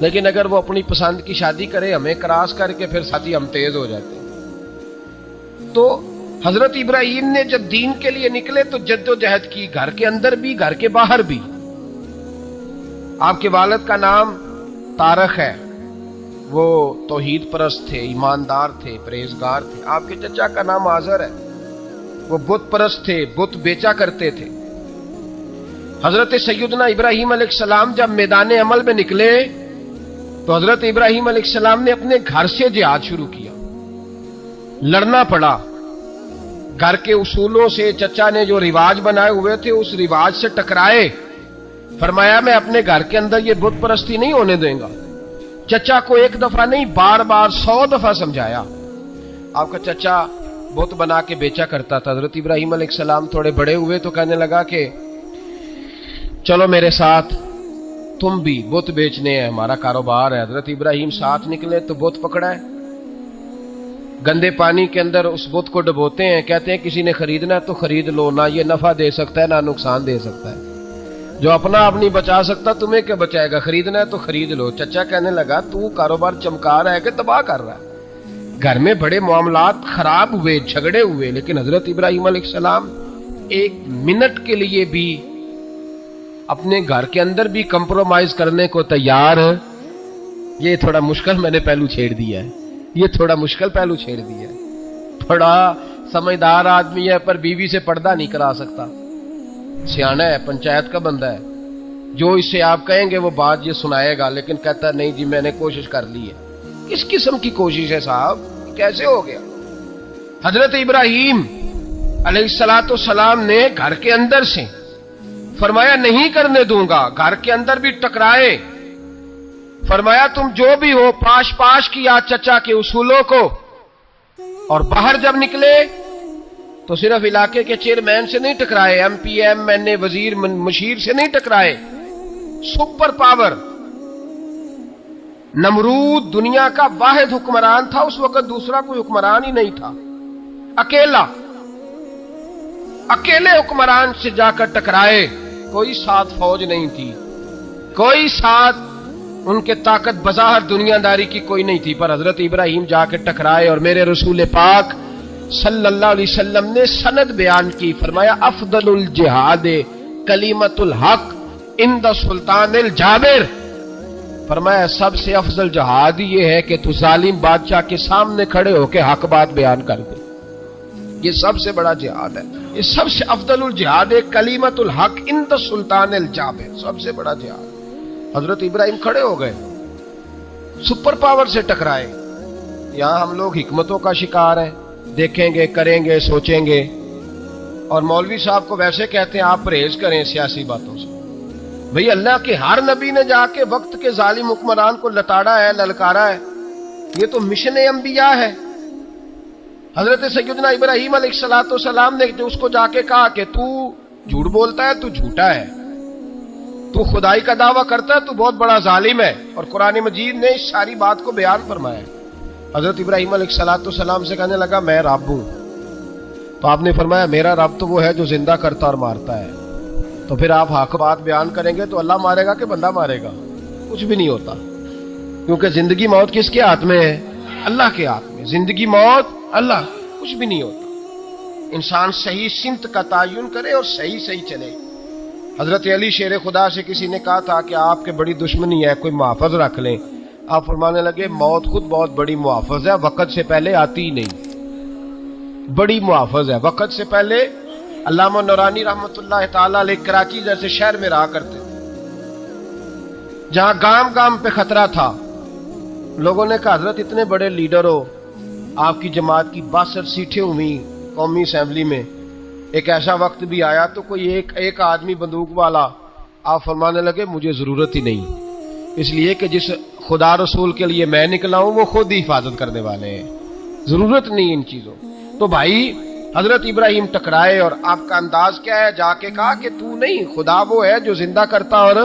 لیکن اگر وہ اپنی پسند کی شادی کرے ہمیں کراس کر کے, پھر ساتھی ہم تیز ہو جاتے ہیں. تو حضرت ابراہیم نے جب دین کے لیے نکلے تو جد و جہد کی, گھر کے اندر بھی گھر کے باہر بھی. آپ کے والد کا نام طارق ہے, وہ توحید پرست تھے, ایماندار تھے, پرہیزگار تھے. آپ کے چچا کا نام آزر ہے, وہ بت پرست تھے, بت بیچا کرتے تھے. حضرت سیدنا ابراہیم علیہ السلام جب میدان عمل میں نکلے تو حضرت ابراہیم علیہ السلام نے اپنے گھر سے جہاد شروع کیا. لڑنا پڑا گھر کے اصولوں سے. چچا نے جو رواج بنائے ہوئے تھے اس رواج سے ٹکرائے. فرمایا میں اپنے گھر کے اندر یہ بت پرستی نہیں ہونے دیں گا. چچا کو ایک دفعہ نہیں بار بار 100 دفعہ سمجھایا. آپ کا چچا بت بنا کے بیچا کرتا تھا. حضرت ابراہیم علیہ السلام تھوڑے بڑے ہوئے تو کہنے لگا کہ چلو میرے ساتھ, تم بھی بت بیچنے ہیں, ہمارا کاروبار ہے. حضرت ابراہیم ساتھ نکلے تو بت پکڑا ہے, گندے پانی کے اندر اس بت کو ڈبوتے ہیں. کہتے ہیں کسی نے خریدنا ہے تو خرید لو, نہ یہ نفع دے سکتا ہے نہ نقصان دے سکتا ہے. جو اپنا آپ نہیں بچا سکتا تمہیں کیا بچائے گا, خریدنا ہے تو خرید لو. چچا کہنے لگا تو کاروبار چمکا رہا ہے کہ تباہ کر رہا ہے. گھر میں بڑے معاملات خراب ہوئے, جھگڑے ہوئے, لیکن حضرت ابراہیم علیہ السلام ایک منٹ کے لیے بھی اپنے گھر کے اندر بھی کمپرومائز کرنے کو تیار. یہ تھوڑا مشکل میں نے پہلو چھیڑ دیا ہے, یہ تھوڑا مشکل پہلو چھیڑ دیا ہے. بڑا سمجھدار آدمی ہے پر بیوی سے پردہ نہیں کرا سکتا. سیانا ہے, پنچایت کا بندہ ہے, جو اس سے آپ کہیں گے وہ بات یہ سنائے گا, لیکن کہتا ہے نہیں جی میں نے کوشش کر لی ہے. کس قسم کی کوشش ہے صاحب, کیسے ہو گیا؟ حضرت ابراہیم علیہ السلام نے گھر کے اندر سے فرمایا نہیں کرنے دوں گا. گھر کے اندر بھی ٹکرائے. فرمایا تم جو بھی ہو پاش پاش کیا چچا کے اصولوں کو. اور باہر جب نکلے تو صرف علاقے کے چیئرمین سے نہیں ٹکرائے, ایم پی ایم این اے وزیر مشیر سے نہیں ٹکرائے. سپر پاور نمرود دنیا کا واحد حکمران تھا اس وقت, دوسرا کوئی حکمران ہی نہیں تھا. اکیلے حکمران سے جا کر ٹکرائے. کوئی ساتھ فوج نہیں تھی, کوئی ساتھ ان کے طاقت بظاہر دنیا داری کی کوئی نہیں تھی, پر حضرت ابراہیم جا کے ٹکرائے. اور میرے رسول پاک صلی اللہ علیہ وسلم نے سند بیان کی. فرمایا افضل الجہاد کلمۃ الحق عند سلطان الجابر. فرمایا سب سے افضل جہاد یہ ہے کہ تو ظالم بادشاہ کے سامنے کھڑے ہو کے حق بات بیان کر دے. یہ سب سے بڑا جہاد ہے, یہ سب سے افضل الجہاد کلمۃ الحق عند سلطان الجابر, سب سے بڑا جہاد. حضرت ابراہیم کھڑے ہو گئے, سپر پاور سے ٹکرائے. یہاں ہم لوگ حکمتوں کا شکار ہیں, دیکھیں گے, کریں گے, سوچیں گے, اور مولوی صاحب کو ویسے کہتے ہیں آپ پرہیز کریں سیاسی باتوں سے. بھئی اللہ کے ہر نبی نے جا کے وقت کے ظالم حکمران کو لتاڑا ہے, للکارا ہے. یہ تو مشن انبیاء ہے. حضرت سیدنا ابراہیم علیہ السلام نے جو اس کو جا کے کہا کہ تو جھوٹ بولتا ہے, تو جھوٹا ہے, تو خدائی کا دعویٰ کرتا ہے, تو بہت بڑا ظالم ہے. اور قرآن مجید نے اس ساری بات کو بیان فرمایا. حضرت ابراہیم علیہ السلام سے کہنے لگا میں رب ہوں. تو آپ نے فرمایا میرا رب تو وہ ہے جو زندہ کرتا اور مارتا ہے. تو پھر آپ حق بات بیان کریں گے تو اللہ مارے گا کہ بندہ مارے گا؟ کچھ بھی نہیں ہوتا, کیونکہ زندگی موت کس کے ہاتھ میں ہے؟ اللہ کے ہاتھ میں. زندگی موت اللہ, کچھ بھی نہیں ہوتا. انسان صحیح سمت کا تعین کرے اور صحیح چلے. حضرت علی شیر خدا سے کسی نے کہا تھا کہ آپ کے بڑی دشمنی ہے, کوئی محافظ رکھ لیں. آپ فرمانے لگے موت خود بہت بڑی محافظ ہے, وقت سے پہلے آتی ہی نہیں. بڑی محافظ ہے, وقت سے پہلے. علامہ نورانی رحمت اللہ تعالی علیہ کراچی جیسے شہر میں رہا کرتے تھے, جہاں گام گام پہ خطرہ تھا. لوگوں نے کہا حضرت اتنے بڑے لیڈر ہو, آپ کی جماعت کی 62 سیٹیں ہوئی قومی اسمبلی میں, ایک ایسا وقت بھی آیا تو کوئی ایک آدمی بندوق والا. آپ فرمانے لگے مجھے ضرورت ہی نہیں, اس لیے کہ جس خدا رسول کے لیے میں نکلا ہوں وہ خود ہی حفاظت کرنے والے ہیں, ضرورت نہیں ان چیزوں. تو بھائی حضرت ابراہیم ٹکرائے, اور آپ کا انداز کیا ہے؟ جا کے کہا کہ تو نہیں, خدا وہ ہے جو زندہ کرتا. اور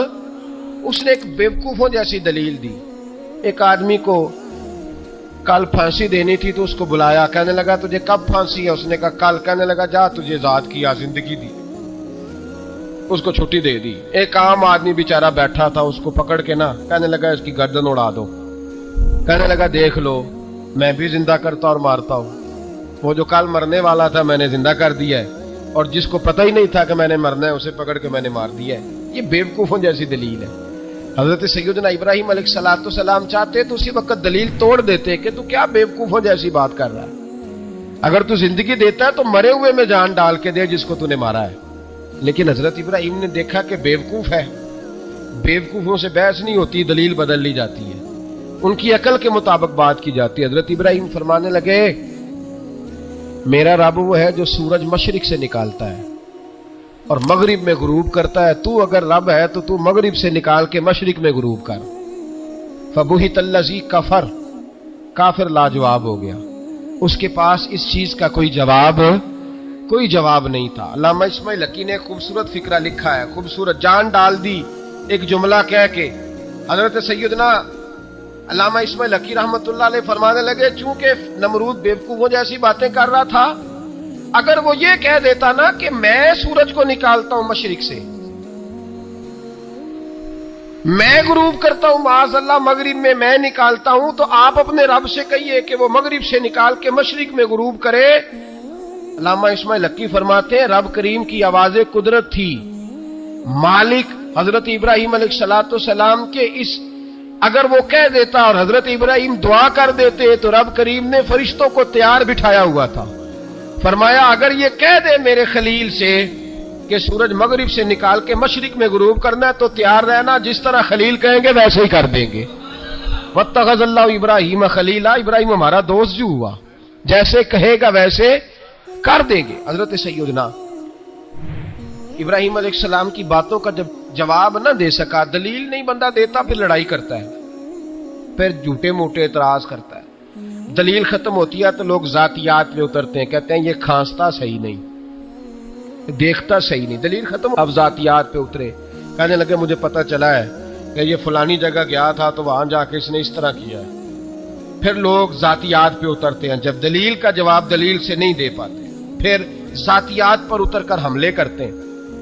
اس نے ایک بیوقوفوں جیسی دلیل دی. ایک آدمی کو کل پھانسی دینی تھی تو اس کو بلایا, کہنے لگا تجھے کب پھانسی ہے؟ اس نے کہا کل. کہنے لگا جا تجھے ذات کیا زندگی دی. اس کو چھٹی دے دی. ایک عام آدمی بیچارہ بیٹھا تھا, اس کو پکڑ کے نا کہنے لگا اس کی گردن اڑا دو. کہنے لگا دیکھ لو میں بھی زندہ کرتا اور مارتا ہوں, وہ جو کل مرنے والا تھا میں نے زندہ کر دیا ہے, اور جس کو پتہ ہی نہیں تھا کہ میں نے مرنا ہے اسے پکڑ کے میں نے مار دیا ہے. یہ بیوقوفوں جیسی دلیل ہے. حضرت سیدنا ابراہیم علیہ الصلوۃ والسلام چاہتے تو اسی وقت دلیل توڑ دیتے کہ تو کیا بیوقوفوں جیسی بات کر رہا ہے, اگر تو زندگی دیتا ہے تو مرے ہوئے میں جان ڈال کے دے جس کو تو نے مارا ہے. لیکن حضرت ابراہیم نے دیکھا کہ بیوقوف ہے, بیوقوفوں سے بحث نہیں ہوتی, دلیل بدل لی جاتی ہے, ان کی عقل کے مطابق بات کی جاتی ہے. حضرت ابراہیم فرمانے لگے میرا رب وہ ہے جو سورج مشرق سے نکالتا ہے اور مغرب میں غروب کرتا ہے, تو اگر رب ہے تو تو مغرب سے نکال کے مشرق میں غروب کر. فبہت الذی کفر, کافر لاجواب ہو گیا, اس کے پاس اس چیز کا کوئی جواب نہیں تھا. علامہ اسماعیل حقی نے ایک خوبصورت فقرہ لکھا ہے, خوبصورت, جان ڈال دی ایک جملہ کہہ کے. حضرت سیدنا علامہ اسماعیل حقی رحمۃ اللہ علیہ فرمانے لگے چونکہ نمرود بیوقوفوں جیسی باتیں کر رہا تھا, اگر وہ یہ کہہ دیتا نا کہ میں سورج کو نکالتا ہوں مشرق سے, میں غروب کرتا ہوں معاذ اللہ مغرب میں میں نکالتا ہوں, تو آپ اپنے رب سے کہیے کہ وہ مغرب سے نکال کے مشرق میں غروب کرے. علامہ اسماعیل حقی فرماتے ہیں رب کریم کی آواز قدرت تھی, مالک حضرت ابراہیم علیہ الصلوۃ والسلام کے اس, اگر وہ کہہ دیتا اور حضرت ابراہیم دعا کر دیتے تو رب کریم نے فرشتوں کو تیار بٹھایا ہوا تھا. فرمایا اگر یہ کہہ دے میرے خلیل سے کہ سورج مغرب سے نکال کے مشرق میں غروب کرنا ہے تو تیار رہنا, جس طرح خلیل کہیں گے ویسے ہی کر دیں گے. واتخذ اللہ ابراہیم خلیلا, ابراہیم ہمارا دوست جو ہوا, جیسے کہے گا ویسے کر دیں گے. حضرت سیدنا ابراہیم علیہ السلام کی باتوں کا جب جواب نہ دے سکا, دلیل نہیں بندہ دیتا, پھر لڑائی کرتا ہے, پھر جھوٹے موٹے اعتراض کرتا ہے. دلیل ختم ہوتی ہے تو لوگ ذاتیات پہ اترتے ہیں, کہتے ہیں یہ کھانستا صحیح نہیں, دیکھتا صحیح نہیں. دلیل ختم, اب ذاتیات پہ اترے, کہنے لگے مجھے پتہ چلا ہے کہ یہ فلانی جگہ گیا تھا تو وہاں جا کے اس نے اس طرح کیا ہے. پھر لوگ ذاتیات پہ اترتے ہیں, جب دلیل کا جواب دلیل سے نہیں دے پاتے پھر ذاتیات پر اتر کر حملے کرتے ہیں.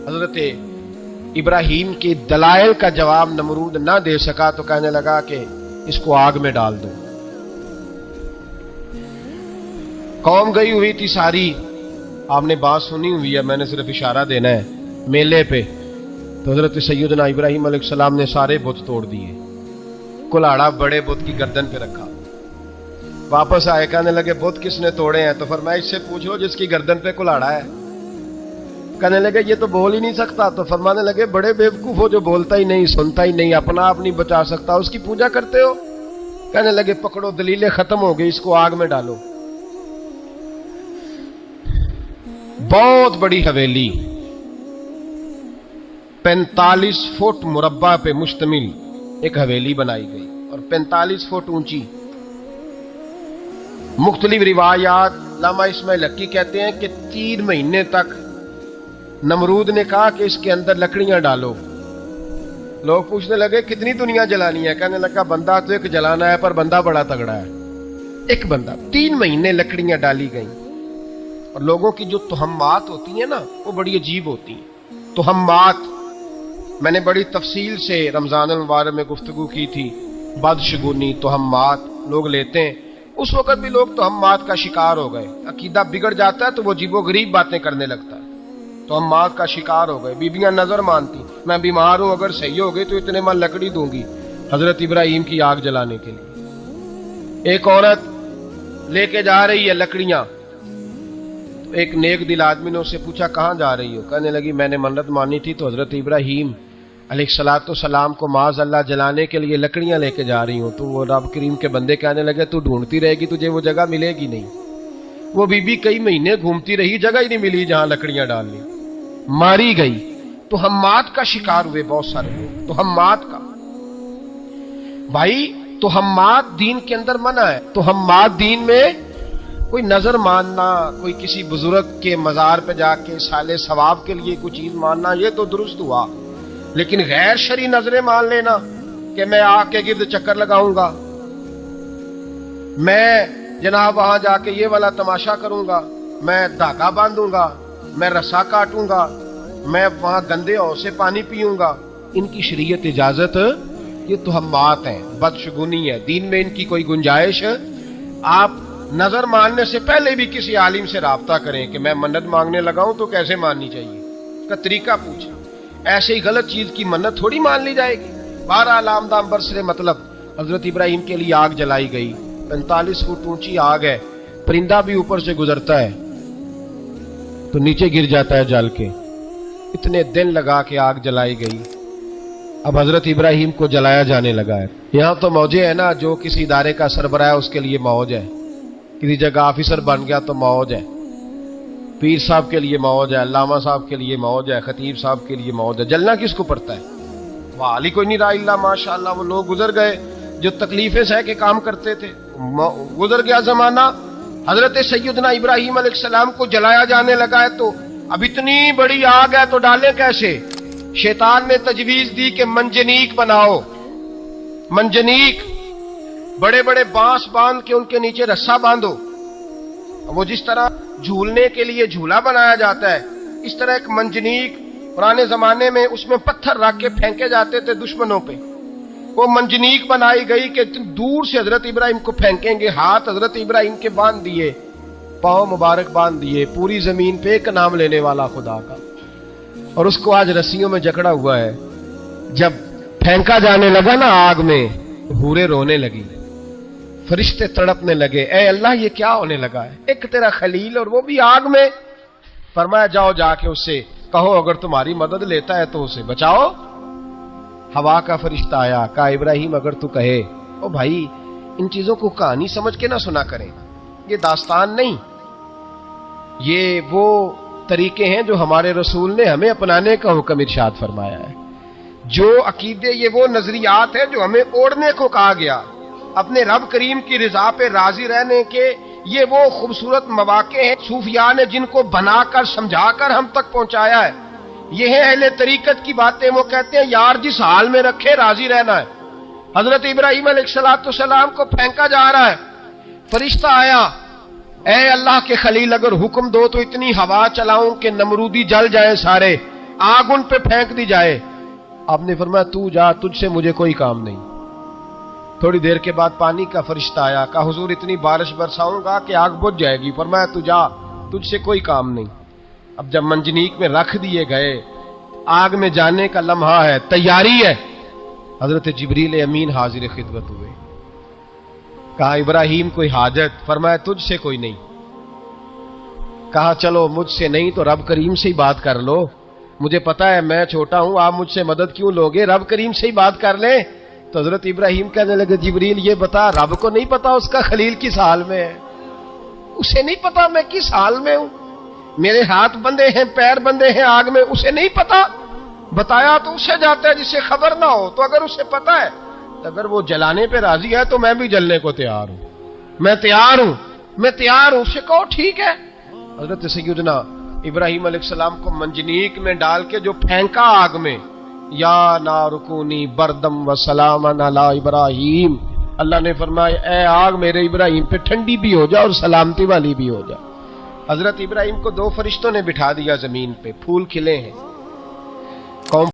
حضرت ابراہیم کے دلائل کا جواب نمرود نہ دے سکا تو کہنے لگا کہ اس کو آگ میں ڈال دو. قوم گئی ہوئی تھی ساری, آپ نے بات سنی ہوئی ہے, میں نے صرف اشارہ دینا ہے, میلے پہ. تو حضرت سیدنا ابراہیم علیہ السلام نے سارے بت توڑ دیے, کلاڑا بڑے بت کی گردن پہ رکھا. واپس آئے, کہنے لگے بت کس نے توڑے ہیں؟ تو فرمایا اس سے پوچھو جس کی گردن پہ کلاڑا ہے. کہنے لگے یہ تو بول ہی نہیں سکتا. تو فرمانے لگے بڑے بیوقوف ہو, جو بولتا ہی نہیں, سنتا ہی نہیں, اپنا آپ نہیں بچا سکتا, اس کی پوجا کرتے ہو. کہنے لگے پکڑو, دلیلیں ختم ہو گئی, اس کو آگ میں ڈالو. بہت بڑی حویلی 45 فٹ مربع پہ مشتمل ایک حویلی بنائی گئی اور 45 فٹ اونچی. مختلف روایات, علامہ اسماعیل حقی کہتے ہیں کہ 3 مہینے تک نمرود نے کہا کہ اس کے اندر لکڑیاں ڈالو. لوگ پوچھنے لگے کتنی دنیا جلانی ہے؟ کہنے لگا بندہ تو ایک جلانا ہے, پر بندہ بڑا تگڑا ہے, ایک بندہ. 3 مہینے لکڑیاں ڈالی گئیں. اور لوگوں کی جو تہمات ہوتی ہیں نا وہ بڑی عجیب ہوتی ہیں. تہمات میں نے بڑی تفصیل سے رمضان المبارک میں گفتگو کی تھی. بدشگونی, تہمات لوگ لیتے ہیں. اس وقت بھی لوگ تہمات کا شکار ہو گئے. عقیدہ بگڑ جاتا ہے تو وہ عجیب و غریب باتیں کرنے لگتا ہے. تہمات کا شکار ہو گئے. بیویاں نظر مانتی, میں بیمار ہوں, اگر صحیح ہو گئی تو اتنے من لکڑی دوں گی حضرت ابراہیم کی آگ جلانے کے لیے. ایک عورت لے کے جا رہی ہے لکڑیاں. ایک نیک دل آدمی نے اس سے پوچھا کہاں جا رہی ہو؟ کہنے لگی میں نے منت مانی تھی تو حضرت ابراہیم علیہ الصلوۃ والسلام کو معاذ اللہ جلانے کے لیے لکڑیاں لے کے جا رہی ہوں. تو وہ رب کریم کے بندے کہنے لگے تو ڈھونڈتی رہے گی, تجھے وہ جگہ ملے گی نہیں. وہ بی بی کئی مہینے گھومتی رہی, جگہ ہی نہیں ملی جہاں لکڑیاں ڈالنی. ماری گئی. تہمات کا شکار ہوئے بہت سارے لوگ. تہمات کا بھائی, تہمات دین کے اندر منع ہے. تہمات دین میں کوئی نظر ماننا, کوئی کسی بزرگ کے مزار پہ جا کے سالے ثواب کے لیے کوئی چیز ماننا, یہ تو درست ہوا. لیکن غیر شرعی نظریں مان لینا کہ میں آگ کے گرد چکر لگاؤں گا, میں جناب وہاں جا کے یہ والا تماشا کروں گا, میں دھاگا باندھوں گا, میں رسا کاٹوں گا, میں وہاں گندے اور سے پانی پیوں گا؟ ان کی شریعت اجازت، یہ تہمات ہیں، بدشگونی ہے، دین میں ان کی کوئی گنجائش ہے؟ آپ نظر ماننے سے پہلے بھی کسی عالم سے رابطہ کریں کہ میں منت مانگنے لگا ہوں تو کیسے ماننی چاہیے، اس کا طریقہ پوچھیں۔ ایسے ہی غلط چیز کی منت تھوڑی مان لی جائے گی۔ 12 لامدام برسر مطلب حضرت ابراہیم کے لیے آگ جلائی گئی، 45 فٹ اونچی آگ ہے، پرندہ بھی اوپر سے گزرتا ہے تو نیچے گر جاتا ہے جل کے، اتنے دن لگا کے آگ جلائی گئی، اب حضرت ابراہیم کو جلایا جانے لگا ہے۔ یہاں تو موجیں ہیں نا، جو کسی ادارے کا سربراہ ہے اس کے لیے موج ہے، کسی جگہ آفیسر بن گیا تو موج ہے، پیر صاحب کے لیے موج ہے، علامہ صاحب کے لیے موج ہے، خطیب صاحب کے لیے موج ہے، جلنا کس کو پڑتا ہے؟ والی کوئی نہیں رہا اللہ ماشاءاللہ، وہ لوگ گزر گئے جو تکلیفیں سہ کے کام کرتے تھے، گزر گیا زمانہ۔ حضرت سیدنا ابراہیم علیہ السلام کو جلایا جانے لگا ہے تو اب اتنی بڑی آگ ہے تو ڈالے کیسے؟ شیطان نے تجویز دی کہ منجنیق بناؤ، منجنیق، بڑے بڑے بانس باندھ کے ان کے نیچے رسا باندھو، وہ جس طرح جھولنے کے لیے جھولا بنایا جاتا ہے اس طرح ایک منجنیق پرانے زمانے میں اس میں پتھر رکھ کے پھینکے جاتے تھے دشمنوں پہ، وہ منجنیق بنائی گئی کہ دور سے حضرت ابراہیم کو پھینکیں گے، ہاتھ حضرت ابراہیم کے باندھ دیے، پاؤں مبارک باندھ دیے، پوری زمین پہ ایک نام لینے والا خدا کا، اور اس کو آج رسیوں میں جکڑا ہوا ہے۔ جب پھینکا جانے لگا نا آگ میں، حوریں رونے لگی، فرشتے تڑپنے لگے، اے اللہ یہ کیا ہونے لگا ہے؟ ایک تیرا خلیل اور وہ بھی آگ میں۔ فرمایا جاؤ جا کے اس سے کہو اگر تمہاری مدد لیتا ہے تو اسے بچاؤ۔ ہوا کا فرشتہ آیا، کہا ابراہیم اگر تو کہے۔ او بھائی ان چیزوں کو کہانی سمجھ کے نہ سنا کریں، یہ داستان نہیں، یہ وہ طریقے ہیں جو ہمارے رسول نے ہمیں اپنانے کا حکم ارشاد فرمایا ہے، جو عقیدے، یہ وہ نظریات ہیں جو ہمیں اوڑھنے کو کہا گیا، اپنے رب کریم کی رضا پہ راضی رہنے کے یہ وہ خوبصورت مواقع ہیں صوفیاء نے جن کو بنا کر سمجھا کر ہم تک پہنچایا ہے۔ یہ ہے اہل طریقت کی باتیں، وہ کہتے ہیں یار جس حال میں رکھے راضی رہنا ہے۔ حضرت ابراہیم علیہ السلام کو پھینکا جا رہا ہے، فرشتہ آیا، اے اللہ کے خلیل اگر حکم دو تو اتنی ہوا چلاؤں کہ نمرودی جل جائیں سارے، آگ ان پہ پھینک دی جائے۔ آپ نے فرمایا تو جا، تجھ سے مجھے کوئی کام نہیں۔ تھوڑی دیر کے بعد پانی کا فرشتہ آیا، کہا حضور اتنی بارش برساؤں گا کہ آگ بجھ جائے گی۔ فرمایا تو جا، تجھ سے کوئی کام نہیں۔ اب جب منجنیق میں رکھ دیے گئے، آگ میں جانے کا لمحہ ہے، تیاری ہے، حضرت جبریل امین حاضر خدمت ہوئے، کہا ابراہیم کوئی حاجت؟ فرمایا تجھ سے کوئی نہیں۔ کہا چلو مجھ سے نہیں تو رب کریم سے ہی بات کر لو، مجھے پتا ہے میں چھوٹا ہوں، آپ مجھ سے مدد کیوں لوگے، رب کریم سے ہی بات کر لیں۔ تو حضرت ابراہیم کہنے لگے جبریل یہ بتا، رب کو نہیں پتا اس کا خلیل کس حال میں ہے؟ اسے نہیں پتا میں کس حال میں ہوں، میرے ہاتھ بندے ہیں، پیر بندے ہیں آگ میں، اسے نہیں پتا؟ بتایا تو اسے جاتا ہے جس سے خبر نہ ہو، تو اگر اسے پتا ہے، اگر وہ جلانے پہ راضی ہے تو میں بھی جلنے کو تیار ہوں، میں تیار ہوں، میں تیار ہوں۔ اسے کہو ٹھیک ہے۔ حضرت سیدنا ابراہیم علیہ السلام کو منجنیق میں ڈال کے جو پھینکا آگ میں، یا نار کونی بردم و سلاما علی ابراہیم، اللہ نے فرمایا اے آگ میرے ابراہیم پہ ٹھنڈی بھی ہو جا اور سلامتی والی بھی ہو جا۔ حضرت ابراہیم کو 2 فرشتوں نے بٹھا دیا زمین پہ، پھول کھلے ہیں، قوم